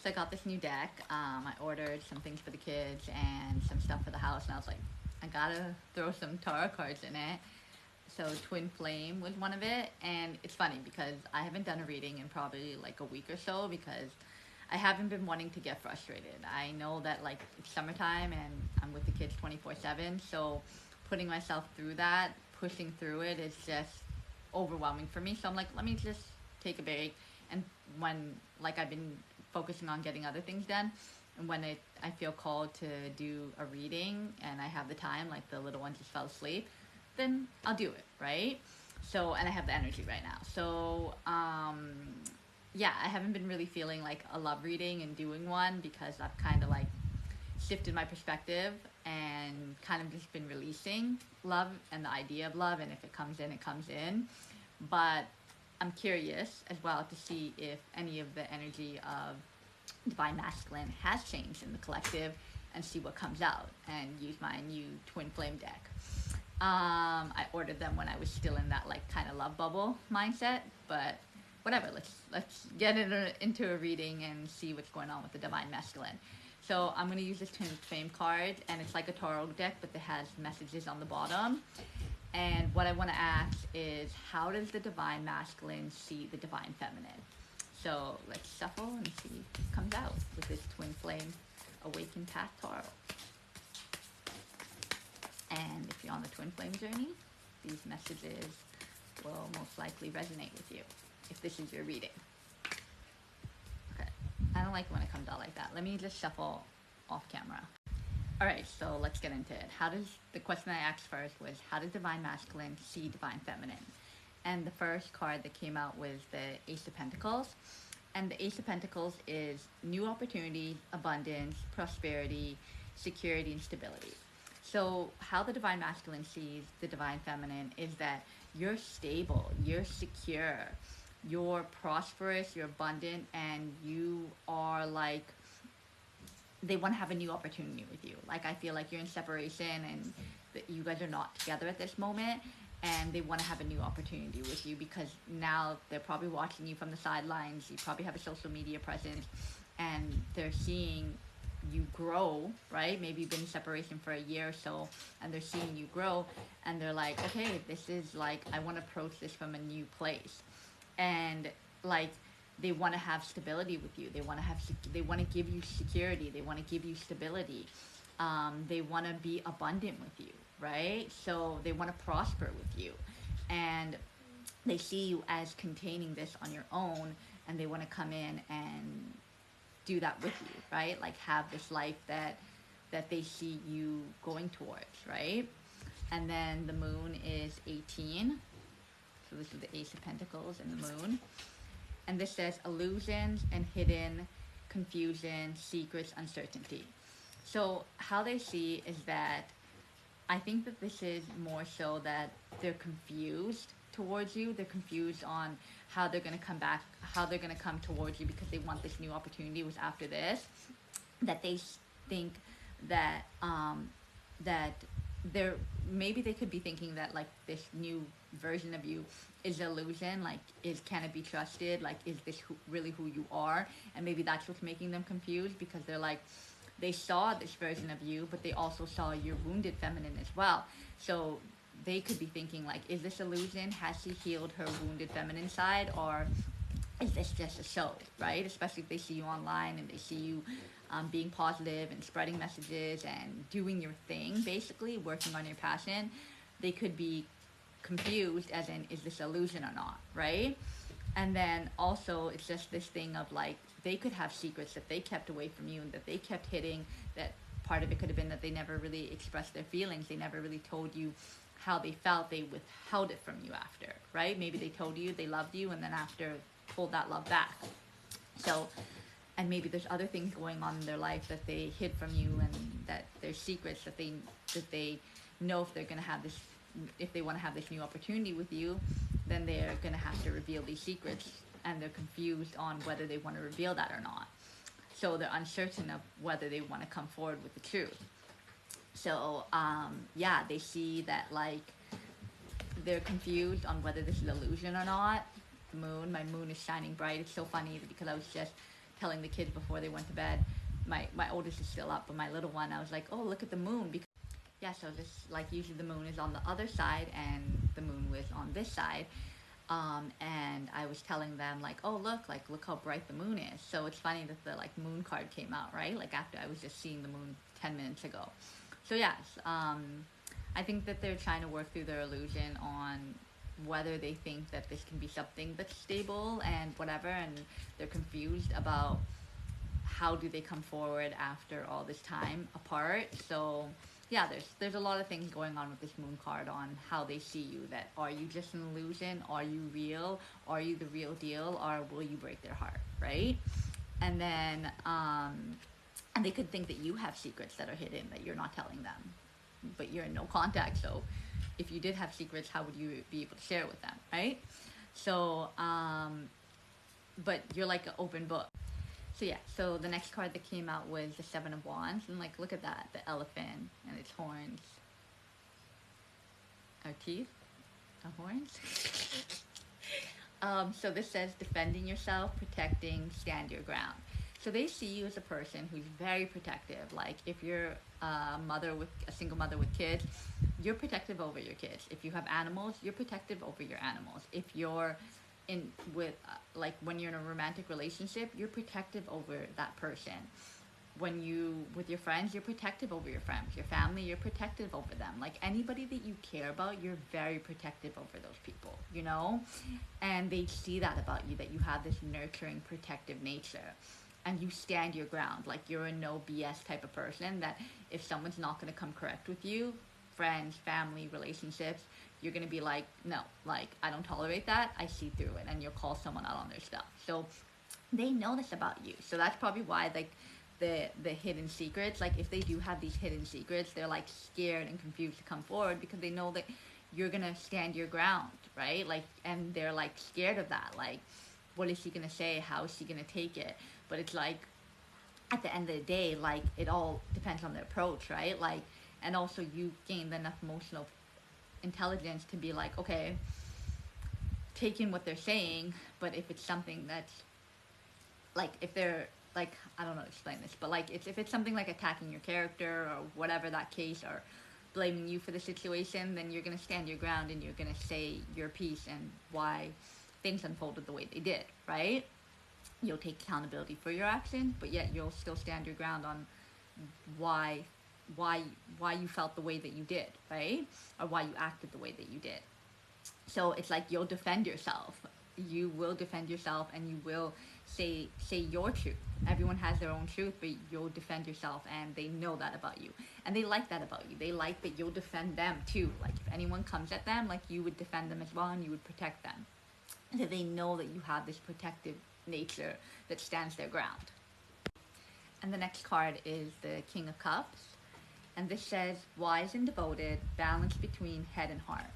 So I got this new deck. I ordered some things for the kids and some stuff for the house, and I was like, I gotta throw some tarot cards in it. So Twin Flame was one of it, and it's funny because I haven't done a reading in probably like a week or so because I haven't been wanting to get frustrated. I know that like it's summertime and I'm with the kids 24/7, so putting myself through that, pushing through it is just overwhelming for me. So I'm like, let me just take a break. And when like I've been focusing on getting other things done, and when I feel called to do a reading and I have the time, like the little one just fell asleep, then I'll do it, right? So, and I have the energy right now. So, yeah, I haven't been really feeling like a love reading and doing one because I've kind of like shifted my perspective and kind of just been releasing love and the idea of love, and if it comes in, it comes in. But I'm curious as well to see if any of the energy of Divine Masculine has changed in the collective and see what comes out and use my new Twin Flame deck. I ordered them when I was still in that like kind of love bubble mindset, but whatever. Let's get into a reading and see what's going on with the Divine Masculine. So I'm gonna use this Twin Flame card, and it's like a tarot deck, but it has messages on the bottom. And what I want to ask is, how does the Divine Masculine see the Divine Feminine? So let's shuffle and see what comes out with this Twin Flame Awakened Path Tarot. And if you're on the Twin Flame journey, these messages will most likely resonate with you if this is your reading. Okay, I don't like when it comes out like that. Let me just shuffle off camera. All right, so let's get into it. The question I asked first was, how does Divine Masculine see Divine Feminine? And the first card that came out was the Ace of Pentacles. And the Ace of Pentacles is new opportunity, abundance, prosperity, security, and stability. So how the Divine Masculine sees the Divine Feminine is that you're stable, you're secure, you're prosperous, you're abundant, and you are like, they want to have a new opportunity with you. Like, I feel like you're in separation and that you guys are not together at this moment, and they want to have a new opportunity with you because now they're probably watching you from the sidelines. You probably have a social media presence, and they're seeing you grow, right? Maybe you've been in separation for a year or so, and they're seeing you grow, and they're like, okay, this is like, I want to approach this from a new place. And like, they want to have stability with you. They want to give you security. They want to give you stability. They want to be abundant with you, right? So they want to prosper with you, and they see you as containing this on your own, and they want to come in and do that with you, right? Like, have this life that they see you going towards, right? And then the moon is 18. So this is the Ace of Pentacles and the moon. And this says illusions and hidden confusion, secrets, uncertainty. So how they see is that I think that this is more so that they're confused towards you. They're confused on how they're going to come back, how they're going to come towards you because they want this new opportunity was after this. That they think that that they're, maybe they could be thinking that like this new version of you is an illusion, like can it be trusted, like is this really who you are? And maybe that's what's making them confused because they're like, they saw this version of you, but they also saw your wounded feminine as well. So they could be thinking like, is this illusion? Has she healed her wounded feminine side, or is this just a show, right? Especially if they see you online and they see you being positive and spreading messages and doing your thing, basically working on your passion. They could be confused as in, is this illusion or not, right? And then also it's just this thing of like, they could have secrets that they kept away from you and that they kept hiding. That part of it could have been that they never really expressed their feelings. They never really told you how they felt. They withheld it from you after, right? Maybe they told you they loved you and then after pulled that love back. So, and maybe there's other things going on in their life that they hid from you, and that there's secrets that they know if they're going to have this, if they want to have this new opportunity with you, then they're going to have to reveal these secrets, and they're confused on whether they want to reveal that or not. So they're uncertain of whether they want to come forward with the truth. So yeah, they see that like they're confused on whether this is illusion or not. Moon, my moon is shining bright. It's so funny because I was just telling the kids before they went to bed. My oldest is still up, but my little one, I was like, oh, look at the moon. Because yeah, so this, like, usually the moon is on the other side and the moon was on this side. And I was telling them, like, oh, look how bright the moon is. So it's funny that the, like, moon card came out, right? Like, after I was just seeing the moon 10 minutes ago. So yes, I think that they're trying to work through their illusion on whether they think that this can be something that's stable and whatever, and they're confused about how do they come forward after all this time apart. So yeah, there's a lot of things going on with this moon card on how they see you. That, are you just an illusion? Are you real? Are you the real deal? Or will you break their heart, right? And then and they could think that you have secrets that are hidden that you're not telling them, but you're in no contact. So if you did have secrets, how would you be able to share with them, right? So but you're like an open book. So yeah, so the next card that came out was the Seven of Wands, and like, look at that, the elephant and its horns. Our teeth? Our horns? So this says defending yourself, protecting, stand your ground. So they see you as a person who's very protective. Like, if you're a single mother with kids, you're protective over your kids. If you have animals, you're protective over your animals. If you're when you're in a romantic relationship, you're protective over that person. When with your friends, you're protective over your friends. Your family, you're protective over them. Like, anybody that you care about, you're very protective over those people, you know? And they see that about you, that you have this nurturing, protective nature. And you stand your ground. Like, you're a no BS type of person, that if someone's not going to come correct with you, friends, family, relationships, you're going to be like, no, like, I don't tolerate that. I see through it. And you'll call someone out on their stuff. So they know this about you. So that's probably why, like, the hidden secrets, like, if they do have these hidden secrets, they're like scared and confused to come forward, because they know that you're going to stand your ground, right? Like, and they're like scared of that. Like, what is she going to say? How is she going to take it? But it's like, at the end of the day, like, it all depends on the approach, right? Like, and also you gain enough emotional intelligence to be like, okay, take in what they're saying, but if it's something that's, like, if they're, like, I don't know how to explain this, but like, if it's something like attacking your character or whatever that case, or blaming you for the situation, then you're going to stand your ground and you're going to say your piece and why things unfolded the way they did, right? You'll take accountability for your actions, but yet you'll still stand your ground on why you felt the way that you did, right? Or why you acted the way that you did. So it's like, you'll defend yourself. You will defend yourself, and you will say your truth. Everyone has their own truth, but you'll defend yourself, and they know that about you. And they like that about you. They like that you'll defend them too. Like, if anyone comes at them, like, you would defend them as well, and you would protect them. So they know that you have this protective nature that stands their ground. And the next card is the King of Cups. And this says, wise and devoted, balance between head and heart.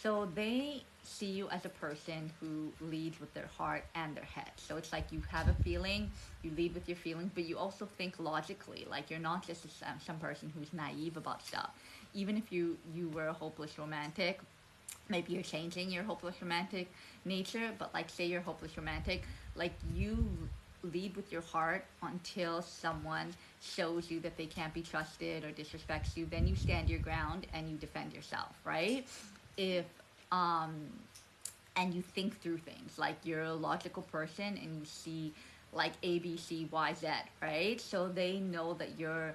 So they see you as a person who leads with their heart and their head. So it's like, you have a feeling, you lead with your feelings, but you also think logically. Like, you're not just some person who's naive about stuff. Even if you were a hopeless romantic, maybe you're changing your hopeless romantic nature, but like, say you're hopeless romantic, like, you lead with your heart until someone shows you that they can't be trusted or disrespects you. Then you stand your ground and you defend yourself, right? If and you think through things. Like, you're a logical person and you see, like, A, B, C, Y, Z, right? So they know that you're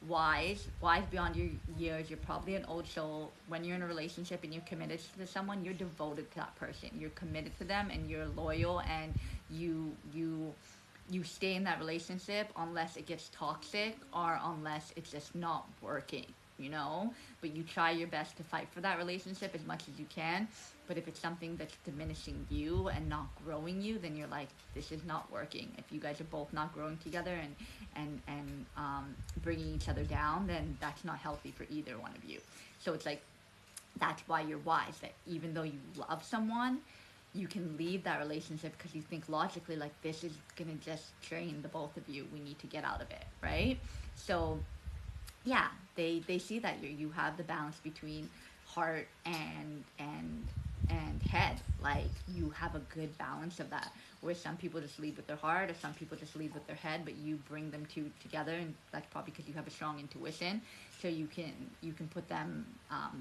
wise beyond your years. You're probably an old soul. When you're in a relationship and you're committed to someone, you're devoted to that person. You're committed to them, and you're loyal, and you stay in that relationship unless it gets toxic or unless it's just not working, you know? But you try your best to fight for that relationship as much as you can. But if it's something that's diminishing you and not growing you, then you're like, this is not working. If you guys are both not growing together and bringing each other down, then that's not healthy for either one of you. So it's like, that's why you're wise, that even though you love someone, you can leave that relationship because you think logically, like, this is gonna just drain the both of you. We need to get out of it, right? So yeah, they see that you have the balance between heart and head. Like, you have a good balance of that, where some people just lead with their heart or some people just lead with their head, but you bring them two together, and that's probably because you have a strong intuition, so you can put them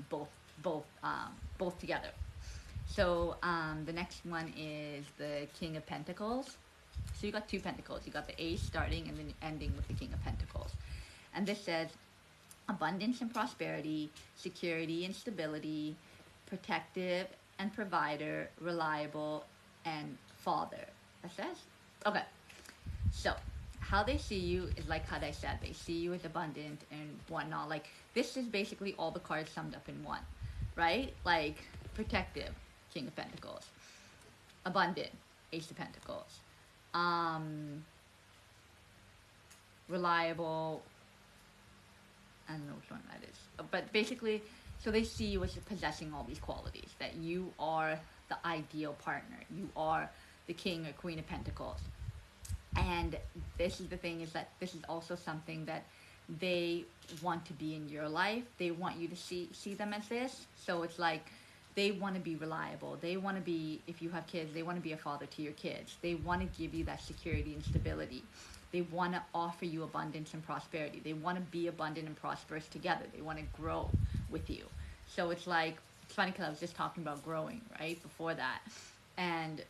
both together. So the next one is the King of Pentacles. So you got two pentacles. You got the Ace starting and then ending with the King of Pentacles. And this says abundance and prosperity, security and stability, protective and provider, reliable and father. That says? Okay. So how they see you is like how they said. They see you as abundant and whatnot. Like, this is basically all the cards summed up in one, right? Like, protective, King of Pentacles. Abundant, Ace of Pentacles. Reliable, I don't know which one that is. But basically, so they see you as possessing all these qualities. That you are the ideal partner. You are the King or Queen of Pentacles. And this is the thing, is that this is also something that they want to be in your life. They want you to see them as this. So it's like, they want to be reliable. They want to be, if you have kids, they want to be a father to your kids. They want to give you that security and stability. They want to offer you abundance and prosperity. They want to be abundant and prosperous together. They want to grow with you. So it's like, it's funny because I was just talking about growing, right, before that. And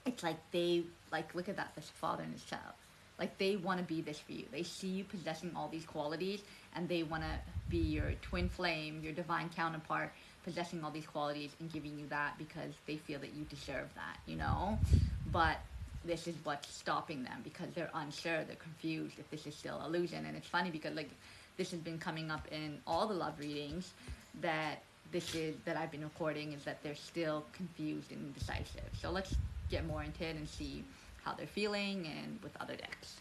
it's like they, like, look at that, this father and his child. Like, they want to be this for you. They see you possessing all these qualities, and they want to be your twin flame, your divine counterpart, possessing all these qualities and giving you that because they feel that you deserve that, you know? But this is what's stopping them because they're unsure, they're confused if this is still illusion. And it's funny because, like, this has been coming up in all the love readings that I've been recording, is that they're still confused and indecisive. So let's get more into it and see how they're feeling and with other decks.